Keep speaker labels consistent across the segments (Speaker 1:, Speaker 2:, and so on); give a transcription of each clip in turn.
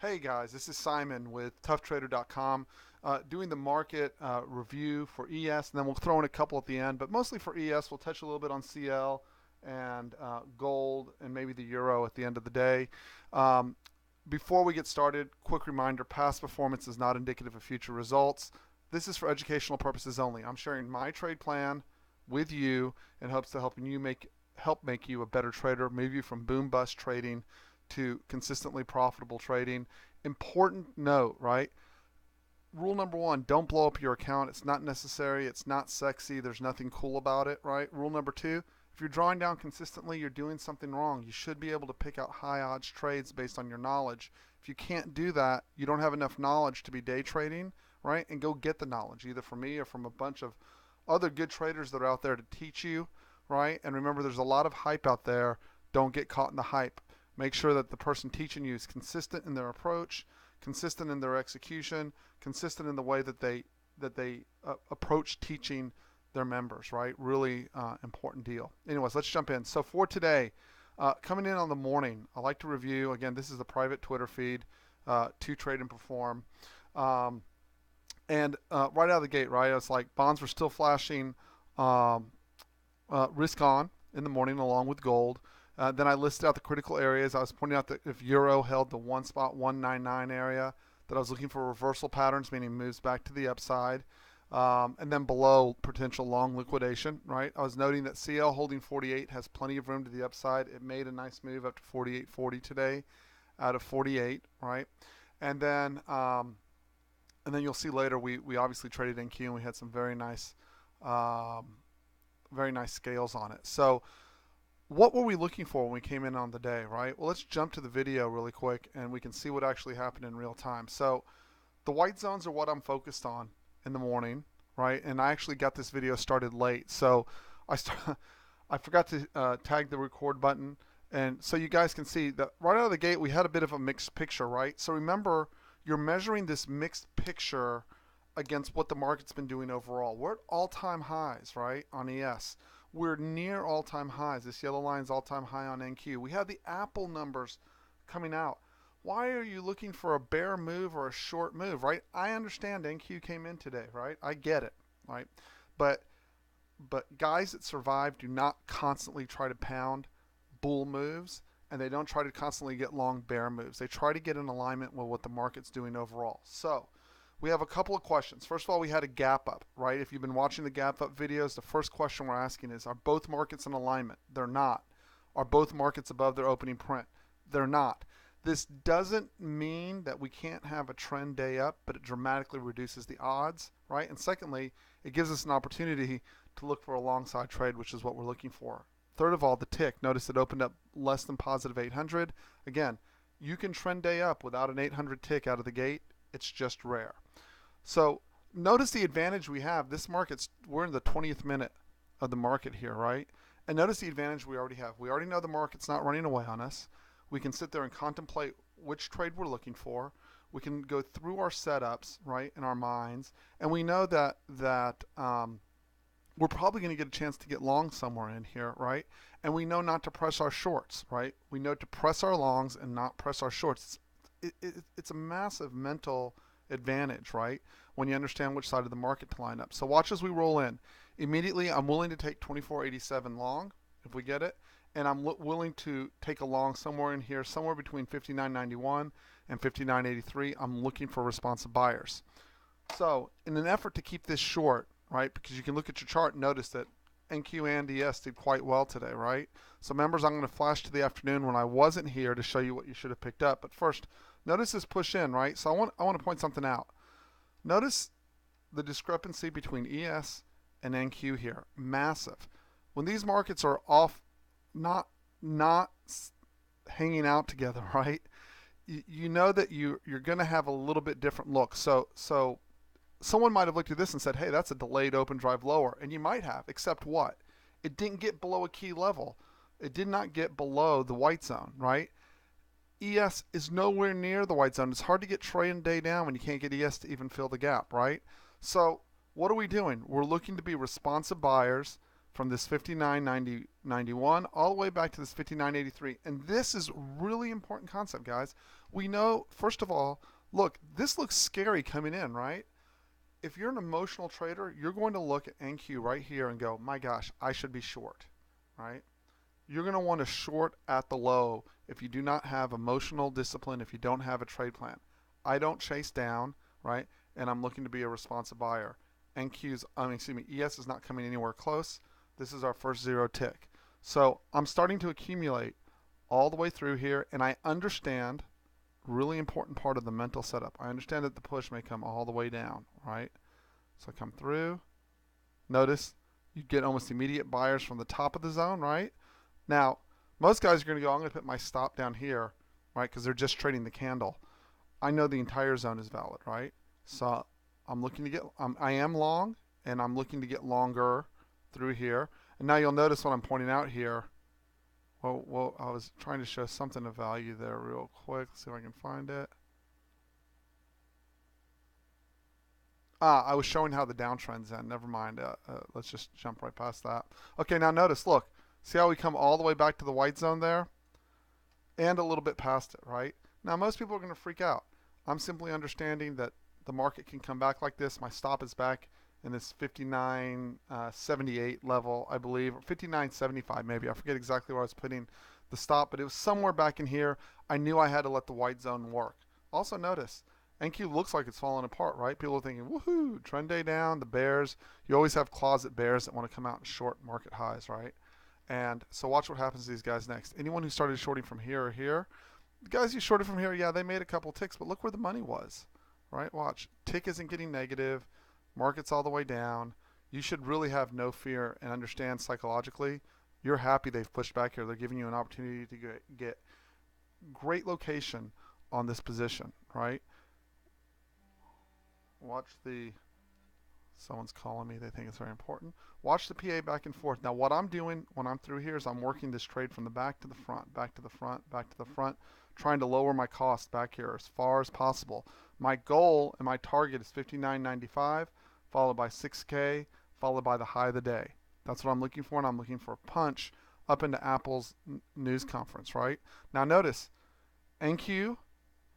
Speaker 1: Hey guys, this is Simon with ToughTrader.com doing the market review for ES, and then we'll throw in a couple at the end, but mostly for ES. We'll touch a little bit on CL and gold and maybe the euro at the end of the day. Um, Before we get started, quick reminder, past performance is not indicative of future results. This is for educational purposes only. I'm sharing my trade plan with you in hopes to help make you a better trader, move you from boom bust trading to consistently profitable trading. Important note, right? Rule number one, don't blow up your account. It's not necessary. It's not sexy. There's nothing cool about it, right? Rule number two, if you're drawing down consistently, you're doing something wrong. You should be able to pick out high odds trades based on your knowledge. If you can't do that, you don't have enough knowledge to be day trading, right? And go get the knowledge, either from me or from a bunch of other good traders that are out there to teach you, right? And remember, there's a lot of hype out there. Don't get caught in the hype. Make sure that the person teaching you is consistent in their approach, consistent in their execution, consistent in the way that they approach teaching their members. Right, really important deal. Anyways, let's jump in. So for today, coming in on the morning, I like to review again. This is the private Twitter feed to trade and perform. Um, and right out of the gate, right, it's like bonds were still flashing um, risk on in the morning along with gold. Then I listed out the critical areas. I was pointing out that if euro held the 1.199 area, that I was looking for reversal patterns, meaning moves back to the upside. And then below, potential long liquidation, right? I was noting that CL holding 48 has plenty of room to the upside. It made a nice move up to 48.40 today out of 48, right? And then you'll see later we obviously traded NQ and we had some um, very nice scales on it. So what were we looking for when we came in on the day, right? Well, let's jump to the video really quick and we can see what actually happened in real time. So the white zones are what I'm focused on in the morning, right? And I actually got this video started late, so I forgot to tag the record button, and so you guys can see that right out of the gate we had a bit of a mixed picture, right? So remember, you're measuring this mixed picture against what the market's been doing overall. We're at all-time highs, right, on ES. We're near all-time highs. This yellow line is all-time high on NQ. We have the Apple numbers coming out. Why are you looking for a bear move or a short move, right? I understand NQ came in today, right? I get it, right? But guys that survive do not constantly try to pound bull moves, and they don't try to constantly get long bear moves. They try to get in alignment with what the market's doing overall. So we have a couple of questions. First of all, we had a gap up, right? If you've been watching the gap up videos, the first question we're asking is, are both markets in alignment? They're not. Are both markets above their opening print? They're not. This doesn't mean that we can't have a trend day up, but it dramatically reduces the odds, right? And secondly, it gives us an opportunity to look for a long side trade, which is what we're looking for. Third of all, the tick. Notice it opened up less than positive 800. Again, you can trend day up without an 800 tick out of the gate. It's just rare. So notice the advantage we have. This market's, we're in the 20th minute of the market here, right? And notice the advantage we already have. We already know the market's not running away on us. We can sit there and contemplate which trade we're looking for. We can go through our setups, right, in our minds, and we know that we're probably going to get a chance to get long somewhere in here, right? And we know not to press our shorts, right? We know to press our longs and not press our shorts. It's a massive mental advantage, right? When you understand which side of the market to line up. So watch as we roll in. Immediately, I'm willing to take 24.87 long if we get it, and I'm willing to take a long somewhere in here, somewhere between 59.91 and 59.83. I'm looking for responsive buyers. So in an effort to keep this short, right, because you can look at your chart and notice that NQ and ES did quite well today, right? So members, I'm going to flash to the afternoon when I wasn't here to show you what you should have picked up. But first, notice this push in, right? So I want to point something out. Notice the discrepancy between ES and NQ here, massive. When these markets are off, not hanging out together, right? You know that you're going to have a little bit different look. So someone might have looked at this and said, hey, that's a delayed open drive lower. And you might have, except what? It didn't get below a key level. It did not get below the white zone, right? ES is nowhere near the white zone. It's hard to get trade day down when you can't get ES to even fill the gap, right? So what are we doing? We're looking to be responsive buyers from this 59.91 all the way back to this 59.83. And this is really important concept, guys. We know, first of all, look, this looks scary coming in, right? If you're an emotional trader, you're going to look at NQ right here and go, my gosh, I should be short, right? You're going to want to short at the low if you do not have emotional discipline, if you don't have a trade plan. I don't chase down, right? And I'm looking to be a responsive buyer. ES is not coming anywhere close. This is our first zero tick. So I'm starting to accumulate all the way through here, and I understand, really important part of the mental setup, I understand that the push may come all the way down, right? So I come through. Notice you get almost immediate buyers from the top of the zone, right? Now, most guys are going to go, I'm going to put my stop down here, right, because they're just trading the candle. I know the entire zone is valid, right? So I'm looking to get, I am long, and I'm looking to get longer through here. And now you'll notice what I'm pointing out here. Well, I was trying to show something of value there real quick. Let's see if I can find it. I was showing how the downtrend's end. Never mind. Let's just jump right past that. Okay, now notice, look. See how we come all the way back to the white zone there? And a little bit past it, right? Now, most people are going to freak out. I'm simply understanding that the market can come back like this. My stop is back in this 59.78 level, I believe, or 59.75 maybe. I forget exactly where I was putting the stop, but it was somewhere back in here. I knew I had to let the white zone work. Also notice, NQ looks like it's falling apart, right? People are thinking, woohoo, trend day down, the bears. You always have closet bears that want to come out and short market highs, right? And so watch what happens to these guys next. Anyone who started shorting from here or here, the guys you shorted from here, yeah, they made a couple ticks, but look where the money was, right? Watch. Tick isn't getting negative. Market's all the way down. You should really have no fear and understand psychologically you're happy they've pushed back here. They're giving you an opportunity to get great location on this position, right? Watch the, someone's calling me. They think it's very important. Watch the PA back and forth. Now what I'm doing when I'm through here is I'm working this trade from the back to the front, back to the front, back to the front, trying to lower my cost back here as far as possible. My goal and my target is 59.95, followed by 6K, followed by the high of the day. That's what I'm looking for, and I'm looking for a punch up into Apple's news conference, right? Now notice NQ,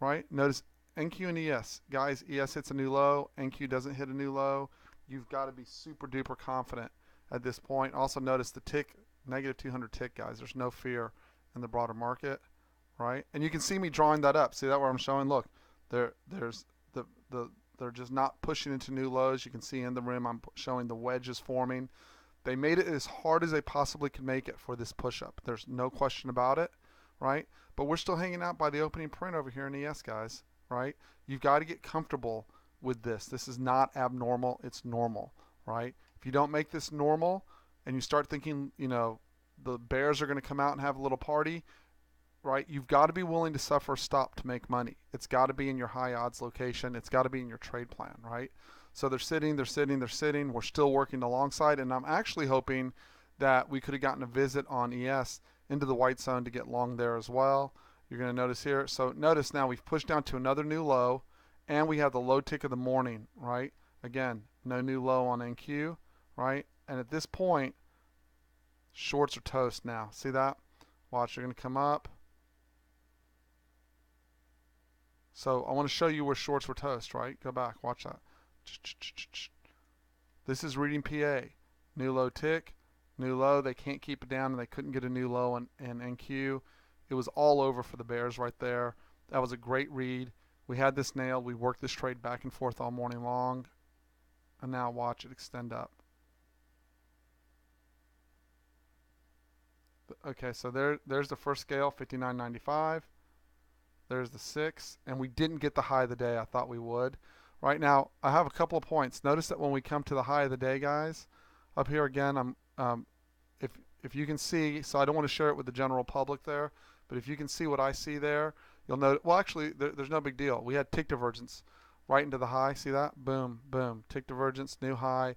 Speaker 1: right? Notice NQ and ES. Guys, ES hits a new low, NQ doesn't hit a new low. You've got to be super duper confident at this point. Also notice the tick, negative 200 tick, guys. There's no fear in the broader market, right? And you can see me drawing that up. See that where I'm showing? Look, they're just not pushing into new lows. You can see in the rim I'm showing the wedges forming. They made it as hard as they possibly could make it for this push-up. There's no question about it, right? But we're still hanging out by the opening print over here in ES, guys, right? You've got to get comfortable with this. This is not abnormal. It's normal, right? If you don't make this normal and you start thinking, you know, the bears are going to come out and have a little party, right? You've got to be willing to suffer a stop to make money. It's got to be in your high odds location. It's got to be in your trade plan, right? So they're sitting. We're still working alongside, and I'm actually hoping that we could have gotten a visit on ES into the white zone to get long there as well. You're going to notice here. So notice now we've pushed down to another new low, and we have the low tick of the morning, right? Again, no new low on NQ, right? And at this point, shorts are toast now. See that? Watch, they're going to come up. So I want to show you where shorts were toast, right? Go back, watch that. This is reading PA. New low tick, new low. They can't keep it down, and they couldn't get a new low in NQ. It was all over for the bears right there. That was a great read. We had this nailed. We worked this trade back and forth all morning long. And now watch it extend up. Okay, so there's the first scale, 59.95. There's the 6, and we didn't get the high of the day I thought we would. Right now, I have a couple of points. Notice that when we come to the high of the day, guys, up here again, if you can see, so I don't want to share it with the general public there, but if you can see what I see there, you'll notice, well, actually, there's no big deal. We had tick divergence right into the high. See that? Boom, boom. Tick divergence, new high.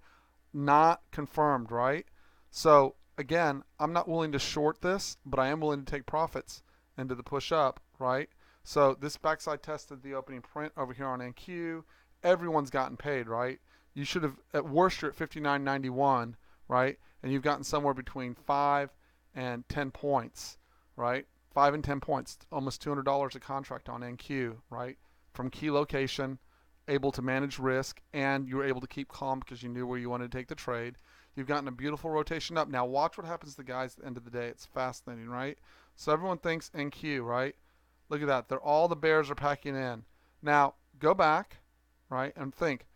Speaker 1: Not confirmed, right? So, again, I'm not willing to short this, but I am willing to take profits into the push up, right? So this backside tested the opening print over here on NQ. Everyone's gotten paid, right? You should have, at worst, you're at 59.91, right? and you've gotten somewhere between 5 and 10 points, right? 5 and 10 points, almost $200 a contract on NQ, right? From key location, able to manage risk, and you were able to keep calm because you knew where you wanted to take the trade. You've gotten a beautiful rotation up. Now watch what happens to the guys at the end of the day. It's fascinating, right? So everyone thinks NQ, right? Look at that. They're all the bears are packing in. Now go back, right, and think.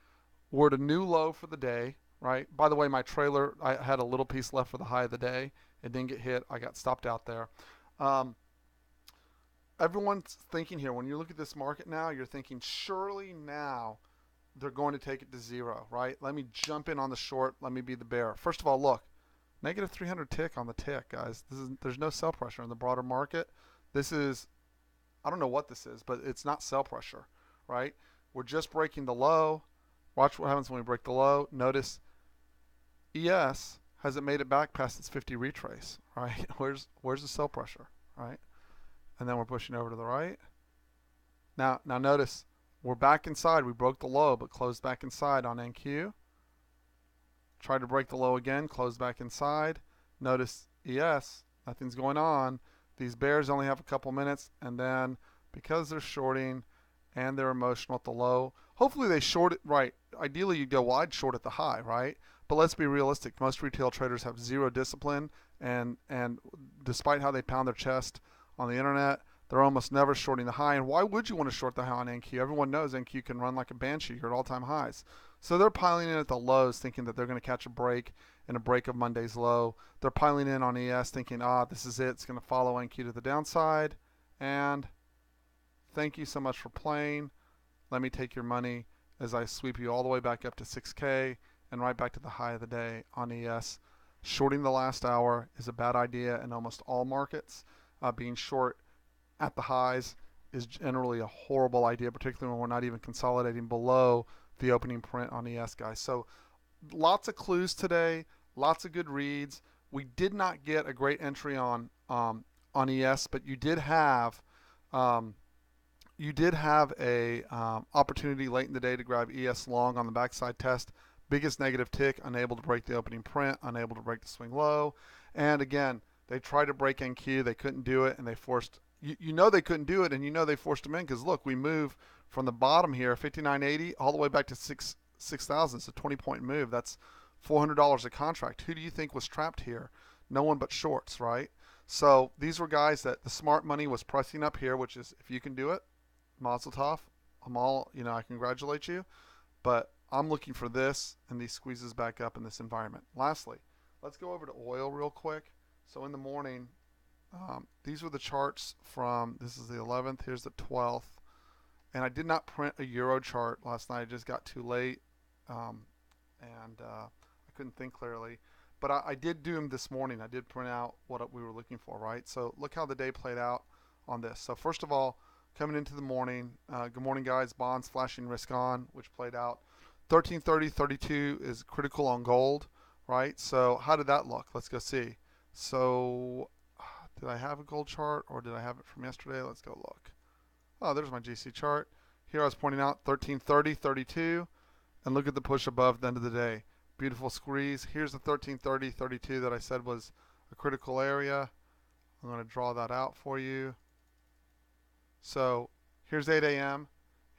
Speaker 1: We're at a new low for the day, right? By the way, my trailer, I had a little piece left for the high of the day. It didn't get hit. I got stopped out there. Everyone's thinking here, when you look at this market now, you're thinking surely now they're going to take it to zero, right? Let me jump in on the short. Let me be the bear. First of all, look, negative 300 tick on the tick, guys. There's no sell pressure in the broader market. This is, I don't know what this is, but it's not sell pressure, right? We're just breaking the low. Watch what happens when we break the low. Notice ES hasn't made it back past its 50 retrace, right? Where's the sell pressure, right? And then we're pushing over to the right. Now notice we're back inside. We broke the low, but closed back inside on NQ. Tried to break the low again, closed back inside. Notice ES, nothing's going on. These bears only have a couple minutes, and then because they're shorting and they're emotional at the low, hopefully they short it right. Ideally, you'd go wide short at the high, right? But let's be realistic. Most retail traders have zero discipline, and despite how they pound their chest on the internet, they're almost never shorting the high. And why would you want to short the high on NQ? Everyone knows NQ can run like a banshee. You're at all-time highs. So they're piling in at the lows thinking that they're going to catch a break and a break of Monday's low. They're piling in on ES thinking, this is it. It's going to follow NQ to the downside. And thank you so much for playing. Let me take your money as I sweep you all the way back up to 6K and right back to the high of the day on ES. Shorting the last hour is a bad idea in almost all markets. Being short at the highs is generally a horrible idea, particularly when we're not even consolidating below the opening print on ES, guys. So lots of clues today, lots of good reads. We did not get a great entry on ES, but you did have a opportunity late in the day to grab ES long on the backside test. Biggest negative tick, unable to break the opening print, unable to break the swing low. And again, they tried to break NQ, they couldn't do it, and they forced, you know they couldn't do it, and you know they forced them in, because look, we move from the bottom here, 59.80, all the way back to 6,000. It's a 20-point move. That's $400 a contract. Who do you think was trapped here? No one but shorts, right? So these were guys that the smart money was pressing up here, which is, if you can do it, mazel tov. I congratulate you. But I'm looking for this and these squeezes back up in this environment. Lastly, let's go over to oil real quick. So in the morning, these were the charts from, this is the 11th, here's the 12th. And I did not print a Euro chart last night. I just got too late, and I couldn't think clearly. But I did do them this morning. I did print out what we were looking for, right? So look how the day played out on this. So first of all, coming into the morning, good morning, guys. Bonds flashing risk on, which played out. 1330.32 is critical on gold, right? So how did that look? Let's go see. So did I have a gold chart, or did I have it from yesterday? Let's go look. Oh, there's my GC chart. Here I was pointing out 1330.32, and look at the push above the end of the day. Beautiful squeeze. Here's the 1330.32 that I said was a critical area. I'm going to draw that out for you. So here's 8 a.m.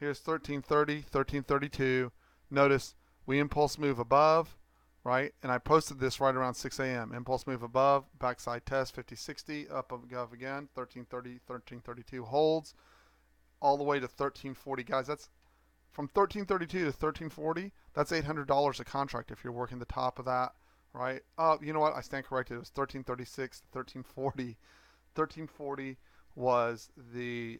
Speaker 1: Here's 1330, 1332. Notice we impulse move above, right? And I posted this right around 6 a.m. Impulse move above, backside test, 5060, up above again, 1330, 1332 holds, all the way to 1340. Guys, that's from 1332 to 1340. That's $800 a contract if you're working the top of that, right? Oh, you know what? I stand corrected. It was 1336 to 1340. 1340 was the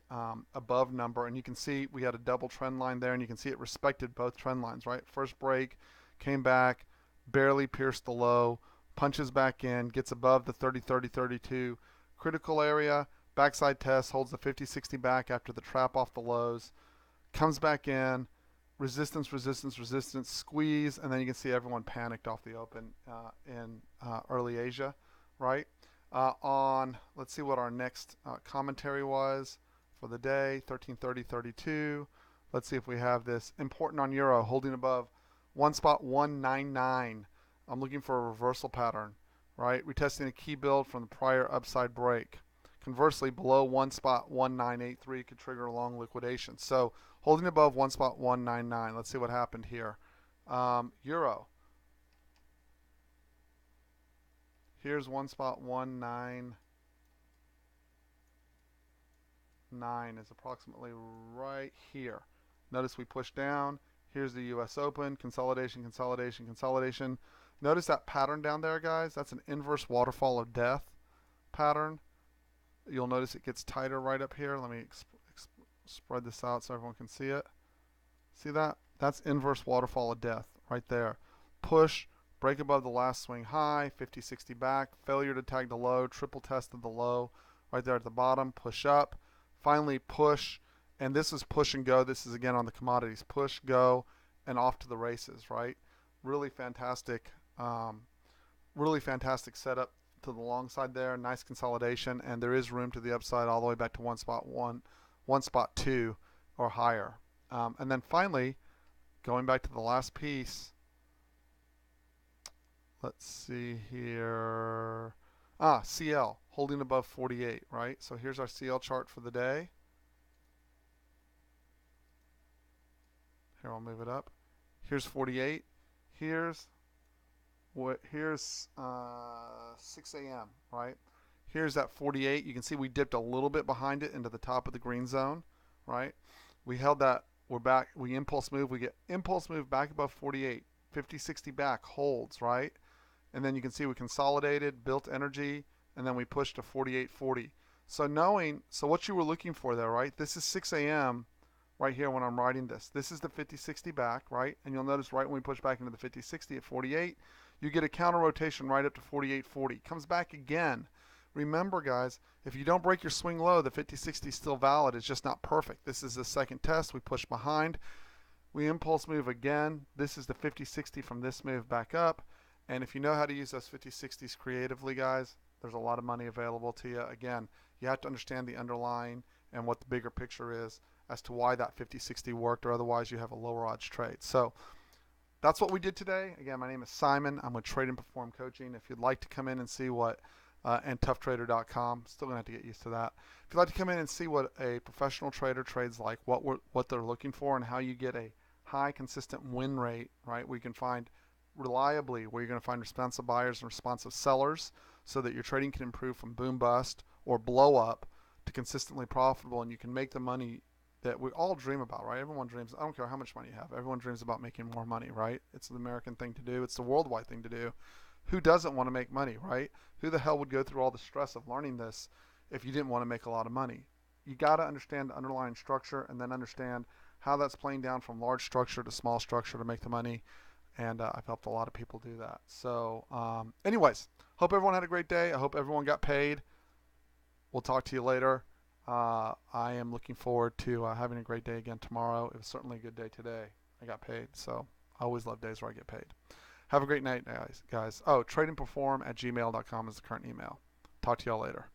Speaker 1: above number, and you can see we had a double trend line there, and you can see it respected both trend lines, right? First break, came back, barely pierced the low, punches back in, gets above the 30-30-32 critical area, backside test, holds the 50-60 back after the trap off the lows, comes back in, resistance, resistance, resistance, squeeze, and then you can see everyone panicked off the open in early Asia, right? Let's see what our next commentary was for the day, 1330.32. Let's see if we have this. Important on Euro, holding above 1.199. I'm looking for a reversal pattern, right? Retesting a key build from the prior upside break. Conversely, below one spot 1983 could trigger a long liquidation. So holding above one spot 199. Let's see what happened here. Euro. Here's one spot 199 is approximately right here. Notice we push down. Here's the US Open. Consolidation, consolidation, consolidation. Notice that pattern down there, guys. That's an inverse waterfall of death pattern. You'll notice it gets tighter right up here. Let me spread this out so everyone can see it. See that? That's inverse waterfall of death right there. Push, break above the last swing high, 50-60 back, failure to tag the low, triple tested the low right there at the bottom, push up, finally push, and this is push and go. This is again on the commodities. Push, go, and off to the races, right? Really fantastic setup to the long side there. Nice consolidation, and there is room to the upside all the way back to one spot 2 or higher. And then finally, going back to the last piece, let's see here. CL holding above 48, right? So here's our CL chart for the day. Here, I'll move it up. Here's 48. Here's 6 a.m., right? Here's that 48. You can see we dipped a little bit behind it into the top of the green zone, right? We held that. We're back. We impulse move. We get impulse move back above 48. 50-60 back, holds, right? And then you can see we consolidated, built energy, and then we pushed to 48.40. So what you were looking for there, right? This is 6 a.m. right here when I'm writing this. This is the 50-60 back, right? And you'll notice right when we push back into the 50-60 at 48, you get a counter rotation right up to 48.40. Comes back again. Remember, guys, if you don't break your swing low, the 50-60 is still valid. It's just not perfect. This is the second test. We push behind. We impulse move again. This is the 50-60 from this move back up. And if you know how to use those 50-60s creatively, guys, there's a lot of money available to you. Again, you have to understand the underlying and what the bigger picture is as to why that 50-60 worked, or otherwise you have a lower odds trade. So that's what we did today. Again, my name is Simon. I'm with Trade and Perform Coaching. If you'd like to come in and see what, and toughtrader.com, still going to have to get used to that. If you'd like to come in and see what a professional trader trades like, what they're looking for, and how you get a high consistent win rate, right? We can find reliably where you're going to find responsive buyers and responsive sellers so that your trading can improve from boom bust or blow up to consistently profitable, and you can make the money that we all dream about, right? Everyone dreams. I don't care how much money you have. Everyone dreams about making more money, right? It's the American thing to do. It's the worldwide thing to do. Who doesn't want to make money, right? Who the hell would go through all the stress of learning this if you didn't want to make a lot of money? You got to understand the underlying structure and then understand how that's playing down from large structure to small structure to make the money. And I've helped a lot of people do that. So anyways, hope everyone had a great day. I hope everyone got paid. We'll talk to you later. I am looking forward to having a great day again tomorrow. It was certainly a good day today. I got paid. So I always love days where I get paid. Have a great night, guys. Oh, tradeandperform@gmail.com is the current email. Talk to y'all later.